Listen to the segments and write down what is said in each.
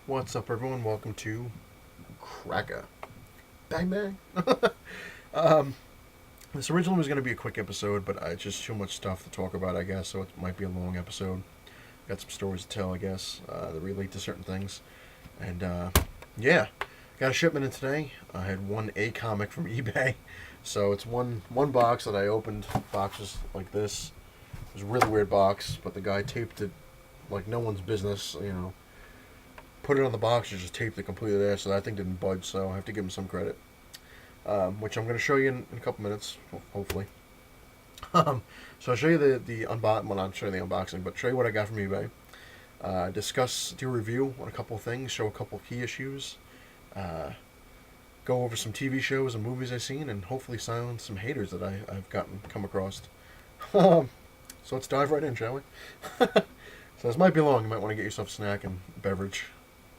What's up, everyone? Welcome to Cracka. Bang, bang. um, this originally was going to be a quick episode, but it's just too much stuff to talk about, I guess, so it might be a long episode. Got some stories to tell, I guess, that relate to certain things. And, yeah, got a shipment in today. I had one A comic from eBay. So it's one box that I opened. Boxes like this. It was a really weird box, but the guy taped it like no one's business, put it on the box and just taped it completely there, so that thing didn't budge. So I have to give him some credit, which I'm going to show you in a couple minutes, hopefully. So I'll show you the unboxing. Well, not show you the unboxing, but show you what I got from eBay. Do a review on a couple things, show a couple key issues, go over some TV shows and movies I've seen, and hopefully silence some haters that I've come across. So let's dive right in, shall we? So this might be long. You might want to get yourself a snack and beverage.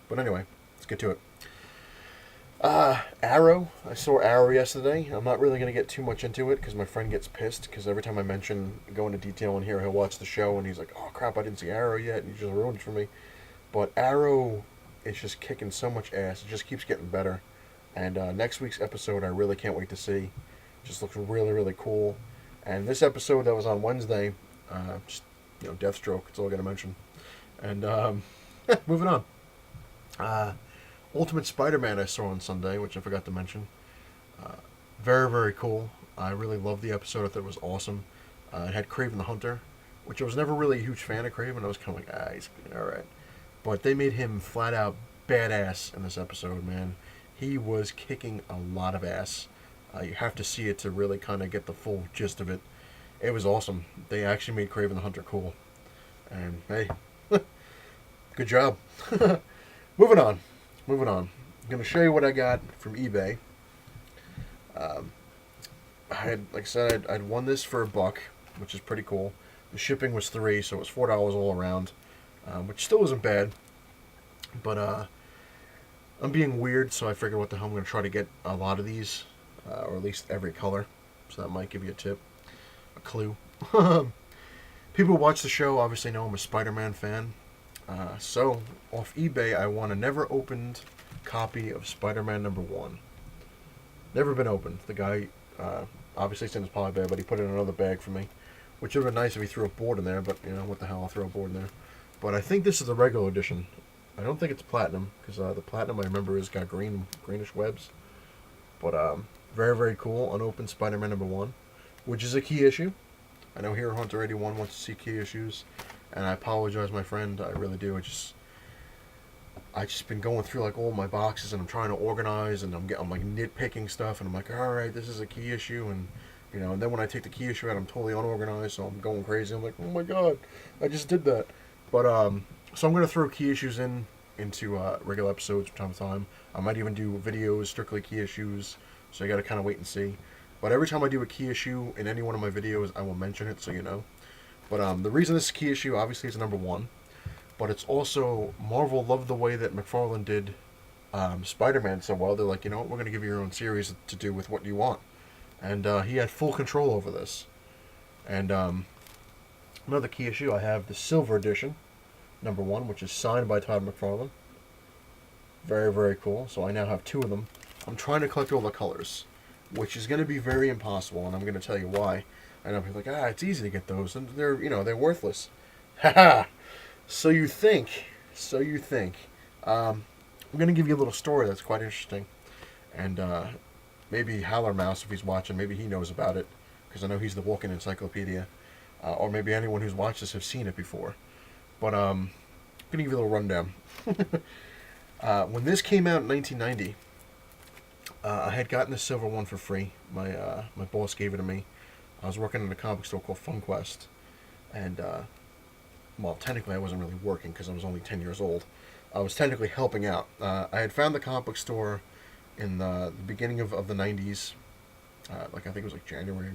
But anyway, let's get to it. Arrow. I saw Arrow yesterday. I'm not really going to get too much into it because my friend gets pissed because every time I go into detail in here, he'll watch the show and he's like, oh crap, I didn't see Arrow yet, and you just ruined it for me. But Arrow is just kicking so much ass. It just keeps getting better. And next week's episode, I really can't wait to see. It just looks really, really cool. And this episode that was on Wednesday, Deathstroke, it's all I'm going to mention. And moving on. Ultimate Spider-Man I saw on Sunday, which I forgot to mention. Very, very cool. I really loved the episode. I thought it was awesome. It had Kraven the Hunter, which I was never really a huge fan of Kraven. I was kind of like, he's alright. But they made him flat out badass in this episode, man. He was kicking a lot of ass. You have to see it to really kind of get the full gist of it. It was awesome. They actually made Kraven the Hunter cool. And, hey, good job. Moving on. I'm going to show you what I got from eBay. I'd won this for $1, which is pretty cool. The shipping was $3, so it was $4 all around, which still isn't bad. But I'm being weird, so I figured what the hell, I'm going to try to get a lot of these, or at least every color. So that might give you a clue. People who watch the show obviously know I'm a Spider-Man fan. So, off eBay, I won a never opened copy of Spider-Man #1. Never been opened. The guy, obviously it's in his poly bag, but he put it in another bag for me. Which would have been nice if he threw a board in there, but, what the hell, I'll throw a board in there. But I think this is the regular edition. I don't think it's platinum, because the platinum I remember has got greenish webs. But, very, very cool, unopened Spider-Man #1, which is a key issue. I know Hero Hunter 81 wants to see key issues. And I apologize, my friend. I really do. I just been going through like all my boxes, and I'm trying to organize, and I'm like nitpicking stuff, and I'm like, all right, this is a key issue, and and then when I take the key issue out, I'm totally unorganized, so I'm going crazy. I'm like, oh my god, I just did that. But so I'm gonna throw key issues into regular episodes from time to time. I might even do videos strictly key issues. So you gotta kind of wait and see. But every time I do a key issue in any one of my videos, I will mention it, so you know. But the reason this is a key issue, obviously, is #1. But it's also, Marvel loved the way that McFarlane did Spider-Man so well. They're like, you know what, we're going to give you your own series to do with what you want. And he had full control over this. And another key issue, I have the Silver Edition, #1, which is signed by Todd McFarlane. Very, very cool. So I now have 2 of them. I'm trying to collect all the colors, which is going to be very impossible, and I'm going to tell you why. And I'll be like, it's easy to get those, and they're worthless. Haha. So you think. I'm going to give you a little story that's quite interesting. And maybe Howler Mouse, if he's watching, maybe he knows about it, because I know he's the walking encyclopedia. Or maybe anyone who's watched this have seen it before. But I'm going to give you a little rundown. When this came out in 1990, I had gotten the silver one for free. My boss gave it to me. I was working in a comic store called FunQuest, and technically I wasn't really working because I was only 10 years old. I was technically helping out. I had found the comic book store in the beginning of the 90s, I think it was like January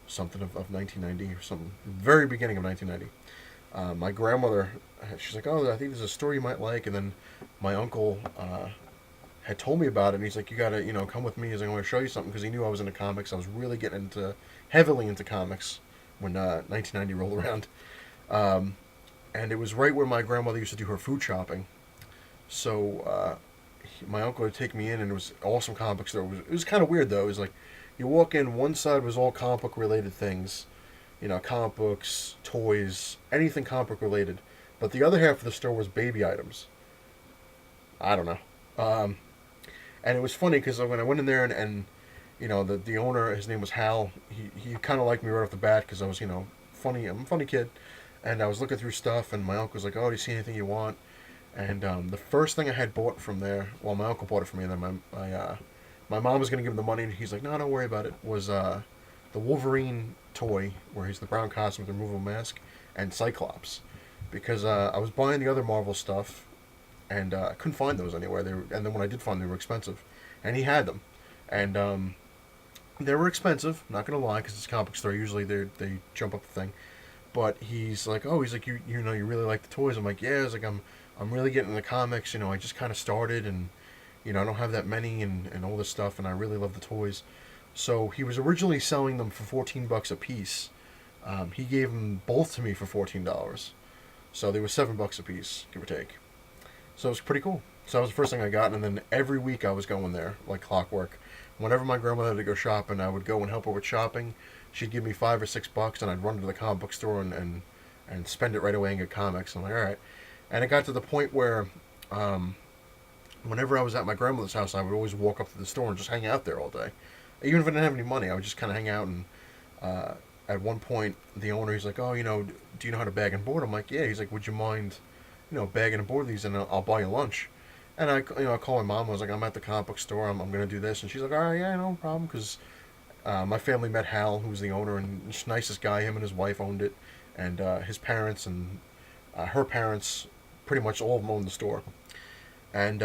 something of 1990 or something, very beginning of 1990. My grandmother, she's like, oh, I think there's a story you might like, and then my uncle had told me about it, and he's like, you gotta, come with me, as I want to show you something, because he knew I was into comics. I was really getting heavily into comics when 1990 rolled around. And it was right where my grandmother used to do her food shopping. So my uncle would take me in, and it was an awesome comic book store. It was kind of weird though. It was like you walk in, one side was all comic book related things, comic books, toys, anything comic book related. But the other half of the store was baby items. I don't know. And it was funny because when I went in there and the owner, his name was Hal. He kind of liked me right off the bat because I was funny. I'm a funny kid, and I was looking through stuff. And my uncle was like, "Oh, do you see anything you want?" And the first thing I had bought from there, well, my uncle bought it for me, and then my mom was gonna give him the money, and he's like, "No, don't worry about it." Was the Wolverine toy where he's the brown costume with the removable mask, and Cyclops, because I was buying the other Marvel stuff, and I couldn't find those anywhere. And then when I did find them, they were expensive, and he had them, and they were expensive. Not gonna lie, because it's a comic book store. Usually they jump up the thing, but he's like, "Oh, he's like, you really like the toys." I'm like, "Yeah." I was like, I'm really getting into comics. I just kind of started, and I don't have that many, and all this stuff, and I really love the toys. So he was originally selling them for $14 a piece. He gave them both to me for $14, so they were $7 a piece, give or take. So it was pretty cool. So that was the first thing I got, and then every week I was going there like clockwork. Whenever my grandmother had to go shopping, I would go and help her with shopping. She'd give me $5 or $6, and I'd run to the comic book store and spend it right away and get comics. I'm like, all right. And it got to the point where, whenever I was at my grandmother's house, I would always walk up to the store and just hang out there all day. Even if I didn't have any money, I would just kind of hang out. And at one point, the owner, he's like, "Oh, do you know how to bag and board?" I'm like, "Yeah." He's like, "Would you mind, bagging and board these, and I'll buy you lunch." And I call my mom. I was like, "I'm at the comic book store. I'm going to do this." And she's like, "All right, yeah, no problem." Because my family met Hal, who was the owner, and he's the nicest guy. Him and his wife owned it, and his parents and her parents, pretty much all of them owned the store. And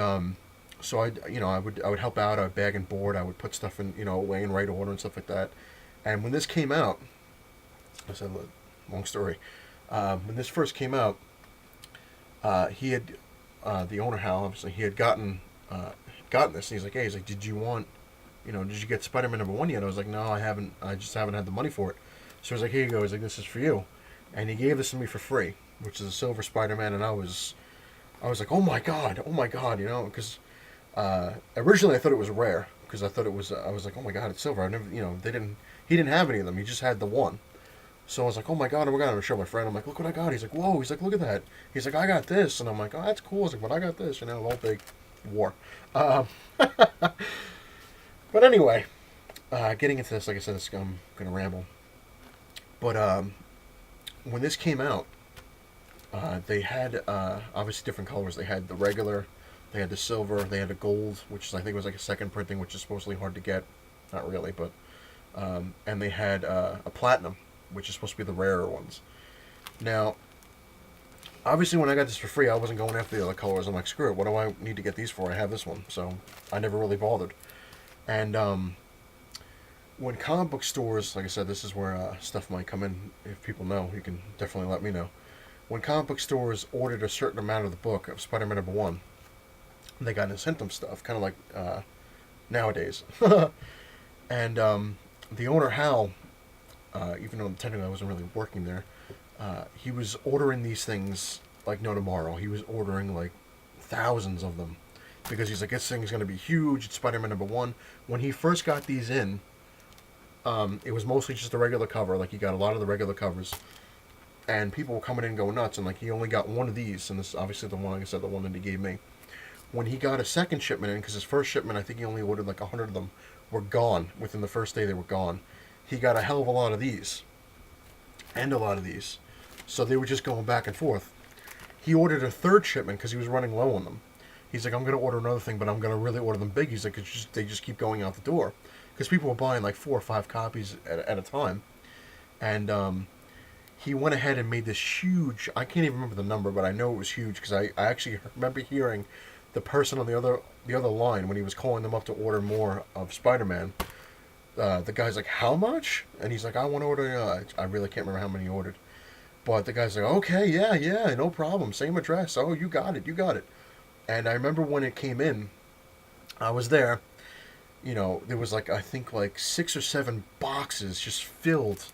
so I would help out. I would bag and board. I would put stuff in away in right order and stuff like that. And when this came out, I said, long story. When this first came out, he had the owner Hal, obviously, he had gotten this, and he's like, "Hey," he's like, "Did you want, did you get Spider-Man #1 yet?" I was like, "No, I haven't. I just haven't had the money for it." So he's like, "Here you go." He's like, "This is for you," and he gave this to me for free, which is a silver Spider-Man, and I was like, "Oh my god, oh my god," because originally I thought it was rare, because I thought it was. I was like, "Oh my god, it's silver." I never, he didn't have any of them. He just had the one. So I was like, "Oh my god, oh my god!" I'm gonna show my friend. I'm like, "Look what I got." He's like, "Whoa!" He's like, "Look at that." He's like, "I got this," and I'm like, "Oh, that's cool." I was like, "But I got this," the whole big war. But anyway, getting into this, like I said, I'm gonna ramble. But when this came out, they had obviously different colors. They had the regular, they had the silver, they had the gold, which is, I think was like a second printing, which is supposedly hard to get. Not really, but and they had a platinum, which is supposed to be the rarer ones. Now, obviously, when I got this for free, I wasn't going after the other colors. I'm like, screw it. What do I need to get these for? I have this one, so I never really bothered. And when comic book stores, like I said, this is where stuff might come in. If people know, you can definitely let me know. When comic book stores ordered a certain amount of the book of Spider-Man #1, they got incentive stuff, kind of like nowadays. And the owner, Hal, even though technically I wasn't really working there, he was ordering these things like no tomorrow. He was ordering like thousands of them, because he's like, "This thing's going to be huge. It's Spider-Man #1. When he first got these in, it was mostly just a regular cover. Like, he got a lot of the regular covers. And people were coming in going nuts, and like, he only got one of these, and this is obviously the one, like I said, the one that he gave me. When he got a second shipment in, because his first shipment, I think he only ordered like 100 of them, were gone. Within the first day, they were gone. He got a hell of a lot of these, and a lot of these. So they were just going back and forth. He ordered a third shipment because he was running low on them. He's like, "I'm going to order another thing, but I'm going to really order them big." He's like, they just keep going out the door. Because people were buying like 4 or 5 copies at a time. And he went ahead and made this huge, I can't even remember the number, but I know it was huge, because I actually remember hearing the person on the other line, when he was calling them up to order more of Spider-Man. The guy's like, "How much?" And he's like, "I want to order," I really can't remember how many he ordered. But the guy's like, "Okay, yeah, no problem. Same address. Oh, you got it. And I remember when it came in, I was there. There was like, I think like 6 or 7 boxes just filled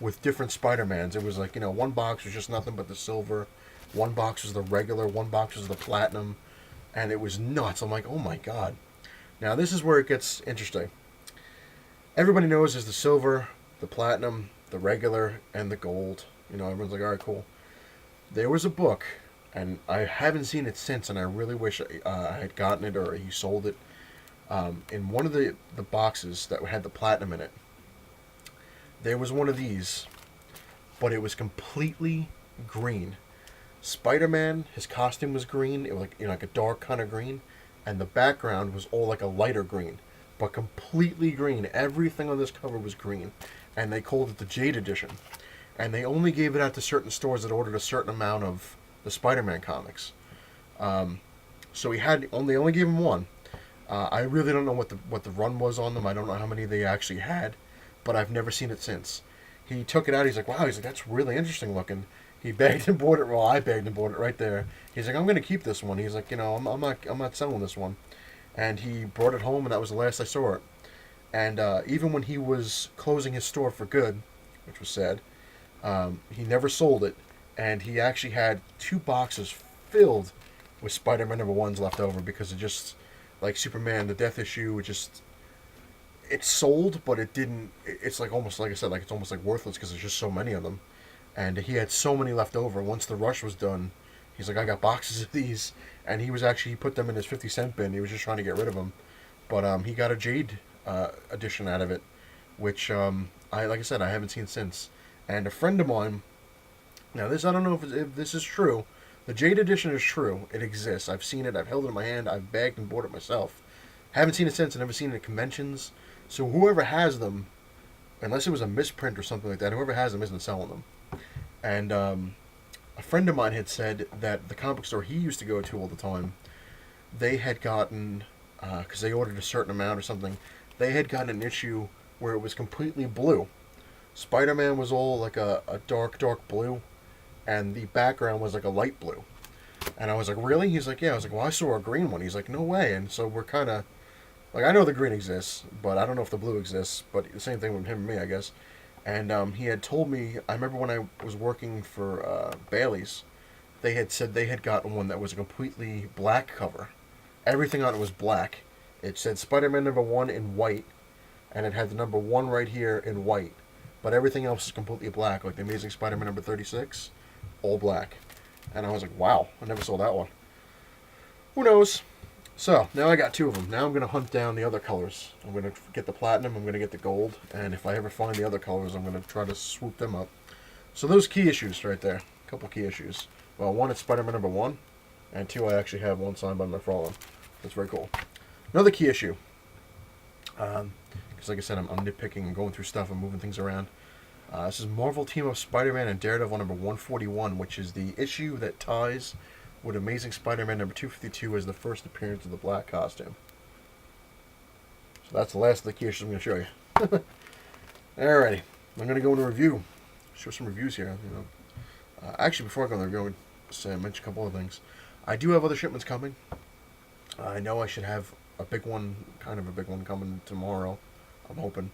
with different Spider-Mans. It was like, one box was just nothing but the silver. One box was the regular. One box was the platinum. and it was nuts. I'm like, oh my god. Now this is where it gets interesting. Everybody knows there's the silver, the platinum, the regular, and the gold. You know, everyone's like, all right, cool. There was a book, and I haven't seen it since, and I really wish I had gotten it or he sold it. In one of the boxes that had the platinum in it, there was one of these, but it was completely green. Spider-Man, his costume was green. It was like, you know, like a dark kind of green, and the background was all like a lighter green, but completely green. Everything on this cover was green, and they called it the Jade Edition. And they only gave it out to certain stores that ordered a certain amount of the Spider-Man comics. So he had only gave him one. I really don't know what the run was on them. I don't know how many they actually had, but I've never seen it since. He took it out. He's like, wow. He's like, that's really interesting looking. He begged and bought it. Well, I begged and bought it right there. He's like, I'm going to keep this one. He's like, you know, I'm not selling this one. And he brought it home, and that was the last I saw it. And even when he was closing his store for good, which was sad, he never sold it, and he actually had 2 boxes filled with Spider-Man #1s left over because it just, like Superman, the Death issue, it sold, but it didn't. It's like almost like I said, like it's almost like worthless because there's just so many of them, and he had so many left over. Once the rush was done, he's like, I got boxes of these, and he put them in his 50-cent bin. He was just trying to get rid of them, but he got a Jade edition out of it, which like I said, I haven't seen since. And a friend of mine, now this I don't know if this is true. The Jade Edition is true. It exists. I've seen it. I've held it in my hand. I've bagged and bought it myself. Haven't seen it since. I've never seen it at conventions. So whoever has them, unless it was a misprint or something like that, whoever has them isn't selling them. And a friend of mine had said that the comic store he used to go to all the time, they had gotten, because they ordered a certain amount or something, they had gotten an issue where it was completely blue. Spider-Man was all like a dark blue, and the background was like a light blue. And I was like, really? He's like, yeah. I was like, well, I saw a green one. He's like, no way. And so we're kind of, like, I know the green exists, but I don't know if the blue exists, but the same thing with him and me, I guess. And he had told me, I remember when I was working for Bailey's, they had said they had gotten one that was a completely black cover. Everything on it was black. It said Spider-Man #1 in white, and it had the #1 right here in white. But everything else is completely black, like the Amazing Spider-Man #36, all black. And I was like, wow, I never saw that one. Who knows? So, now I got 2 of them. Now I'm going to hunt down the other colors. I'm going to get the platinum, I'm going to get the gold, and if I ever find the other colors, I'm going to try to swoop them up. So those key issues right there. A couple key issues. Well, 1, it's Spider-Man #1, and 2, I actually have one signed by McFarlane. That's very cool. Another key issue. Because like I said, I'm nitpicking and going through stuff and moving things around. This is Marvel Team Up Spider-Man and Daredevil #141, which is the issue that ties with Amazing Spider-Man #252 as the first appearance of the black costume. So that's the last of the key issues I'm going to show you. Alrighty, I'm going to go into review. Show some reviews here. You know, actually, before I go into review, I'm going to mention a couple of things. I do have other shipments coming. I know I should have a big one, kind of a big one, coming tomorrow. I'm hoping,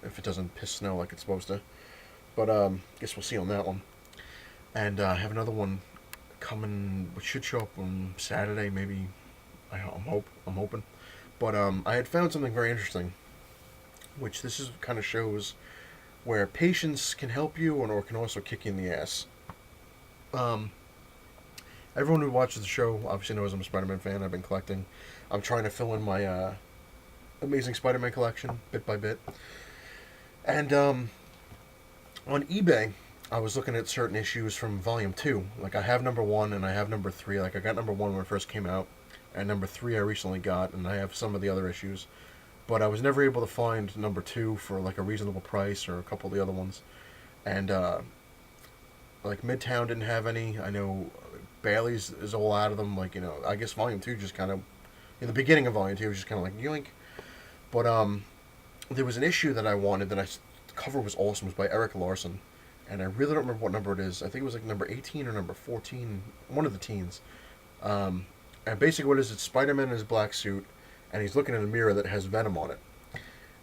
if it doesn't piss snow like it's supposed to. But guess we'll see on that one. And I have another one coming, which should show up on Saturday, maybe. I'm hoping. But I had found something very interesting, which this is kind of shows where patience can help you or can also kick you in the ass. Everyone who watches the show obviously knows I'm a Spider-Man fan. I've been collecting. I'm trying to fill in my Amazing Spider-Man collection bit by bit. And on eBay, I was looking at certain issues from Volume 2. Like, I have #1 and I have #3. Like, I got #1 when it first came out, and #3 I recently got, and I have some of the other issues. But I was never able to find #2 for, like, a reasonable price or a couple of the other ones. And, like, Midtown didn't have any. I know Bailey's is all out of them. Like, you know, I guess Volume 2 just kind of, in the beginning of Volume 2, was just kind of like, yoink. But, there was an issue that I wanted that the cover was awesome. It was by Eric Larson. And I really don't remember what number it is. I think it was like number 18 or number 14. One of the teens. And basically what it is, it's Spider-Man in his black suit. And he's looking in a mirror that has Venom on it.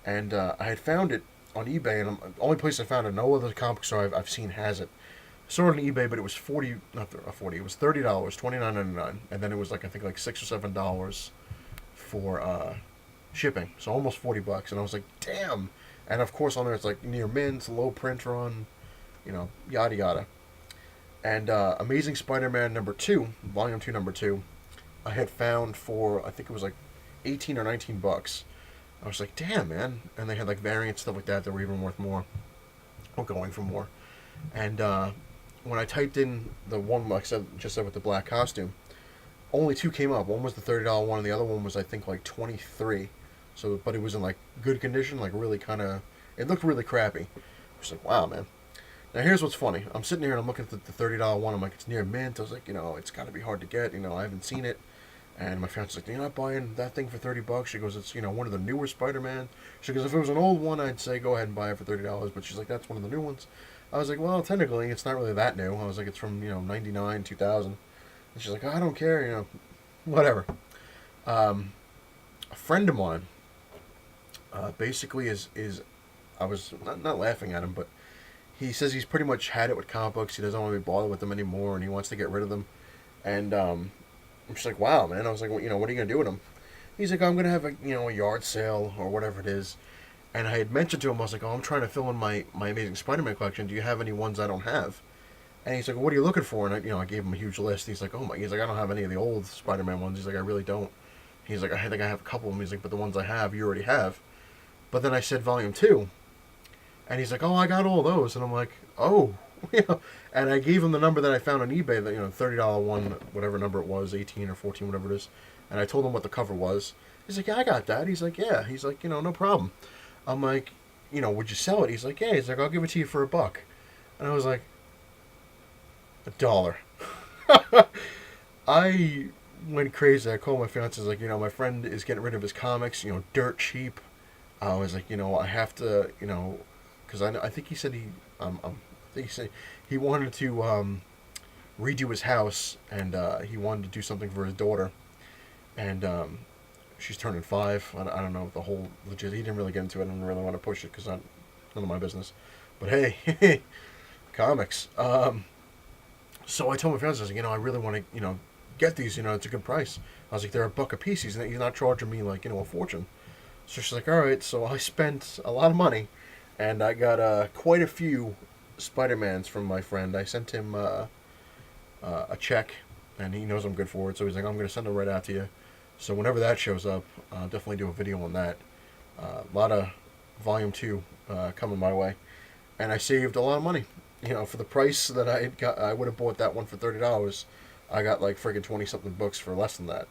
And I had found it on eBay. And the only place I found it, no other comic store I've seen has it. Saw it on eBay, but it was 40, not 40. It was $30, $29.99, and then it was like I think like $6 or $7 for shipping. So almost $40, and I was like, damn. And of course on there it's like near mint, low print run, yada yada. And Amazing Spider-Man number two, volume two, number two, I had found for I think it was like 18 or $19. I was like, damn, man. And they had like variants, stuff like that were even worth more, or going for more. And when I typed in the one, like I said, just said with the black costume, only two came up. One was the $30 one, and the other one was I think like 23. So, but it was in like good condition, like really kind of. It looked really crappy. I was like, wow, man. Now here's what's funny. I'm sitting here and I'm looking at the $30 one. I'm like, it's near mint. I was like, it's got to be hard to get. I haven't seen it. And my fiance's like, you're not buying that thing for $30. She goes, it's one of the newer Spider-Man. She goes, if it was an old one, I'd say go ahead and buy it for $30. But she's like, that's one of the new ones. I was like, well, technically, it's not really that new. I was like, it's from 99, 2000. And she's like, I don't care, whatever. A friend of mine, basically is I was not laughing at him, but he says he's pretty much had it with comic books. He doesn't want to be bothered with them anymore, and he wants to get rid of them. And I'm just like, wow, man. I was like, well, what are you gonna do with them? He's like, I'm gonna have a yard sale or whatever it is. And I had mentioned to him, I was like, oh, I'm trying to fill in my Amazing Spider-Man collection. Do you have any ones I don't have? And he's like, well, what are you looking for? And I gave him a huge list. He's like, he's like, I don't have any of the old Spider-Man ones. He's like, I really don't. He's like, I think I have a couple of them. He's like, but the ones I have, you already have. But then I said volume 2. And he's like, oh, I got all those. And I'm like, oh. And I gave him the number that I found on eBay, that, $30 one, whatever number it was, 18 or 14, whatever it is. And I told him what the cover was. He's like, yeah, I got that. He's like, yeah. He's like, no problem. I'm like, would you sell it? He's like, yeah. He's like, I'll give it to you for $1. And I was like, $1. I went crazy. I called my fiance. I was like, my friend is getting rid of his comics, dirt cheap. I was like, I have to, because I think he said I think he said he wanted to redo his house, and he wanted to do something for his daughter, and she's turning 5. I don't know the whole legit. He didn't really get into it. I didn't really want to push it because none of my business. But hey, comics. So I told my friends, I was like, I really want to, get these. It's a good price. I was like, they're $1 a piece. He's not charging me like a fortune. So she's like, all right. So I spent a lot of money, and I got quite a few Spider-Mans from my friend. I sent him a check, and he knows I'm good for it. So he's like, I'm going to send it right out to you. So whenever that shows up, I'll definitely do a video on that. A lot of volume 2 coming my way, and I saved a lot of money. For the price that I got, I would have bought that one for $30. I got like friggin' 20-something books for less than that.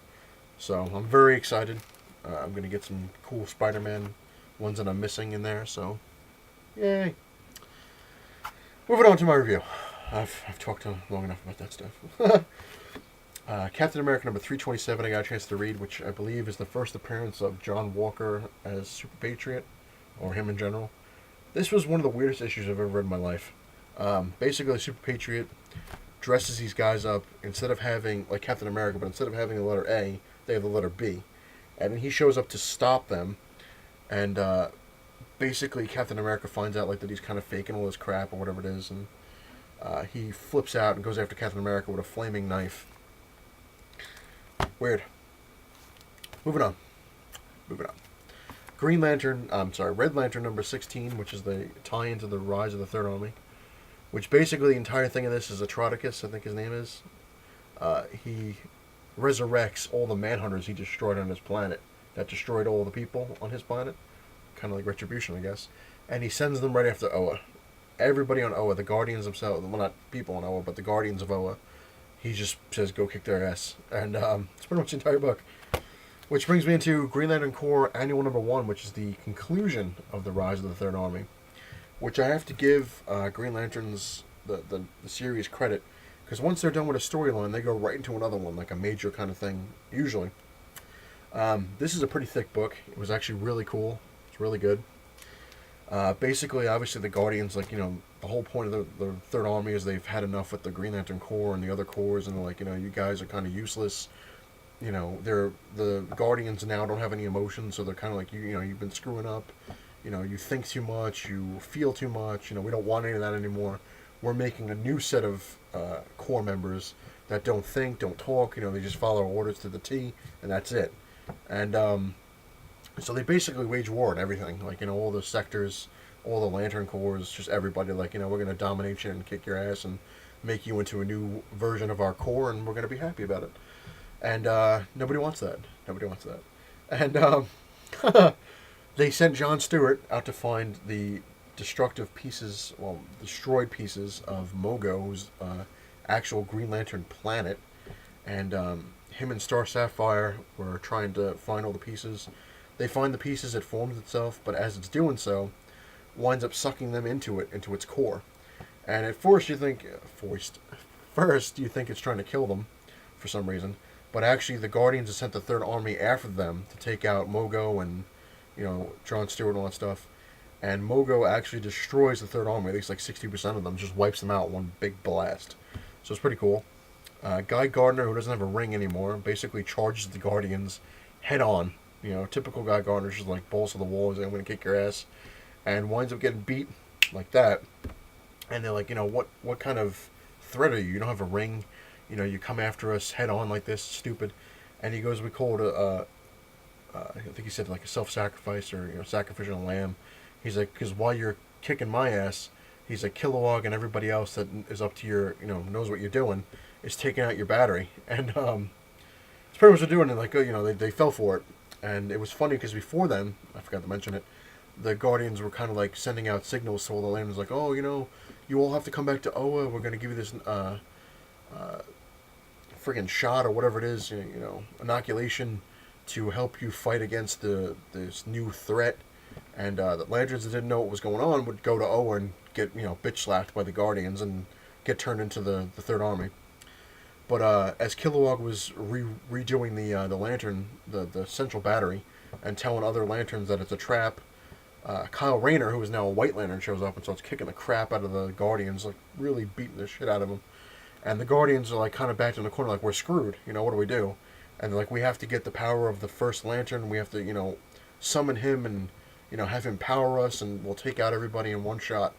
So I'm very excited. I'm gonna get some cool Spider-Man ones that I'm missing in there. So, yay! Moving on to my review. I've talked long enough about that stuff. Captain America number 327. I got a chance to read, which I believe is the first appearance of John Walker as Super Patriot, or him in general. This was one of the weirdest issues I've ever read in my life. Basically, Super Patriot dresses these guys up instead of having, like Captain America, but instead of having the letter A, they have the letter B. And then he shows up to stop them, and basically Captain America finds out like that he's kind of faking all this crap or whatever it is, and he flips out and goes after Captain America with a flaming knife. Weird. Moving on. Red Lantern number 16, which is the tie-in to the Rise of the Third Army. Which basically the entire thing of this is Atronicus, I think his name is. He resurrects all the Manhunters he destroyed on his planet. That destroyed all the people on his planet. Kind of like Retribution, I guess. And he sends them right after Oa. Everybody on Oa, the Guardians themselves, well, not people on Oa, but the Guardians of Oa, he just says, go kick their ass. And it's pretty much the entire book. Which brings me into Green Lantern Corps Annual number 1, which is the conclusion of the Rise of the Third Army. Which I have to give Green Lanterns the series credit, because once they're done with a storyline, they go right into another one, like a major kind of thing, usually. This is a pretty thick book. It was actually really cool. It's really good. Basically, obviously, the Guardians, the whole point of the Third Army is they've had enough with the Green Lantern Corps and the other corps, and they're like, you guys are kind of useless. The Guardians now don't have any emotions, so they're kind of like, you've been screwing up. You think too much, you feel too much, we don't want any of that anymore. we're making a new set of core members that don't think, don't talk. They just follow orders to the T, and that's it. And so they basically wage war on everything. Like, all the sectors, all the Lantern Corps, just everybody. Like, we're going to dominate you and kick your ass and make you into a new version of our core, and we're going to be happy about it. And nobody wants that. Nobody wants that. And they sent Jon Stewart out to find the destroyed pieces of Mogo's actual Green Lantern planet. And him and Star Sapphire were trying to find all the pieces. They find the pieces, it forms itself, but as it's doing so, winds up sucking them into its core. And at first you think it's trying to kill them for some reason. But actually, the Guardians have sent the Third Army after them to take out Mogo and, Jon Stewart and all that stuff. And Mogo actually destroys the Third Army. At least like 60% of them, just wipes them out in one big blast. So it's pretty cool. Guy Gardner, who doesn't have a ring anymore, basically charges the Guardians head on. Typical Guy Gardner, just like balls to the wall. He's like, I'm going to kick your ass. And winds up getting beat like that. And they're like, what kind of threat are you? You don't have a ring. You come after us head on like this, stupid. And he goes, we call it I think he said like a self-sacrifice or sacrificial lamb. He's like, because while you're kicking my ass, he's like, Kilowog and everybody else that is up to your, knows what you're doing, is taking out your battery. And it's pretty much what they're doing. And like, they fell for it. And it was funny because before then, I forgot to mention it, the Guardians were kind of like sending out signals to all the Lanterns, like, oh, you all have to come back to Oa. We're going to give you this friggin' shot or whatever it is, inoculation to help you fight against this new threat. And the Lanterns that didn't know what was going on would go to Oa and get bitch slapped by the Guardians and get turned into the Third Army. But as Kilowog was redoing the lantern, the central battery, and telling other Lanterns that it's a trap, Kyle Rayner, who is now a White Lantern, shows up and starts kicking the crap out of the Guardians, like really beating the shit out of them. And the Guardians are like kind of backed in the corner, like, we're screwed. What do we do? And they're like, we have to get the power of the first Lantern. We have to, summon him and, have him power us, and we'll take out everybody in one shot.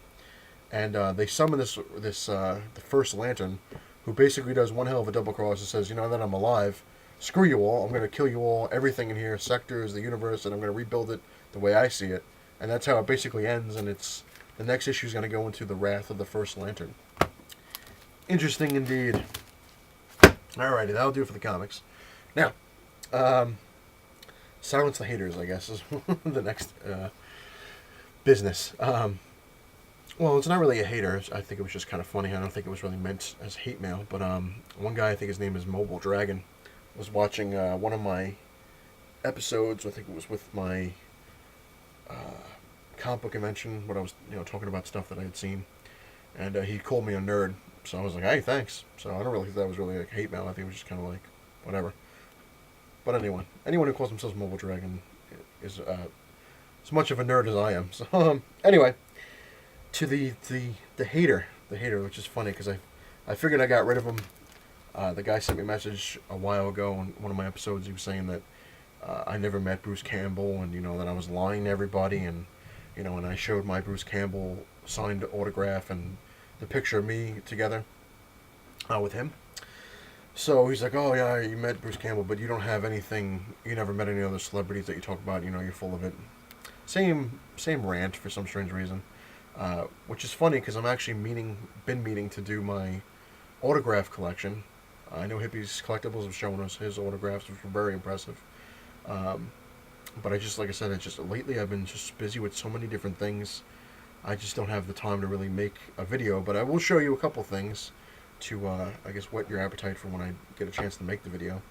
And they summon the first Lantern, who basically does one hell of a double cross and says, that I'm alive. Screw you all. I'm going to kill you all. Everything in here, sectors, the universe, and I'm going to rebuild it the way I see it. And that's how it basically ends. And the next issue is going to go into the wrath of the first Lantern. Interesting indeed. Alrighty, that'll do it for the comics. Now, silence the haters, I guess, is the next business. Well, it's not really a hater. I think it was just kind of funny. I don't think it was really meant as hate mail. But one guy, I think his name is Mobile Dragon, was watching one of my episodes. I think it was with my comic book convention, when I was talking about stuff that I had seen. And he called me a nerd. So I was like, hey, thanks. So I don't really think that was really like hate mail. I think it was just kind of like, whatever. But anyone who calls themselves Mobile Dragon is as much of a nerd as I am. So anyway, to the hater, which is funny because I figured I got rid of him. The guy sent me a message a while ago on one of my episodes. He was saying that I never met Bruce Campbell, and that I was lying to everybody, and and I showed my Bruce Campbell signed autograph and the picture of me together with him. So he's like, oh yeah, you met Bruce Campbell, but you don't have anything, you never met any other celebrities that you talk about, you're full of it. Same rant for some strange reason, which is funny because I'm actually been meaning to do my autograph collection. I know Hippie's Collectibles have shown us his autographs, which were very impressive. But like I said, lately I've been just busy with so many different things. I just don't have the time to really make a video, but I will show you a couple things to, I guess, whet your appetite for when I get a chance to make the video.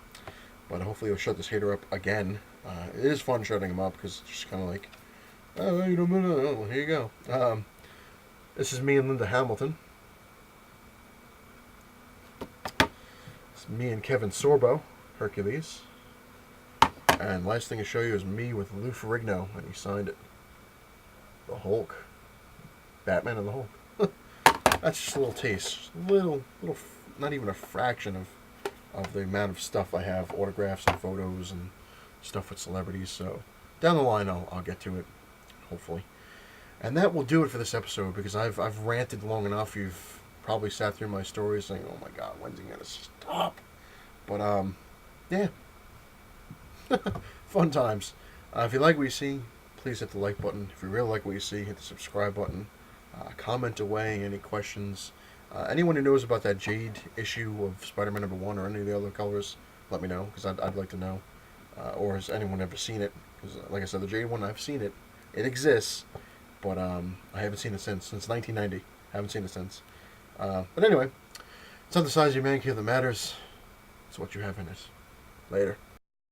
But hopefully I'll shut this hater up again. It is fun shutting him up because it's just kind of like, oh, here you go. This is me and Linda Hamilton. It's me and Kevin Sorbo, Hercules. And last thing to show you is me with Lou Ferrigno, and he signed it. The Hulk. Batman and the Hulk. That's just a little taste. Little, not even a fraction of the amount of stuff I have, autographs and photos and stuff with celebrities. So down the line, I'll get to it, hopefully. And that will do it for this episode because I've ranted long enough. You've probably sat through my stories saying, "Oh my God, when's he gonna stop?" But yeah, fun times. If you like what you see, please hit the like button. If you really like what you see, hit the subscribe button. Comment away any questions. Anyone who knows about that Jade issue of Spider-Man #1 or any of the other colors, let me know, because I'd like to know. Or has anyone ever seen it? Because, like I said, the Jade one, I've seen it. It exists, but I haven't seen it since 1990. I haven't seen it since. But anyway, it's not the size of your man cave that matters. It's what you have in it. Later.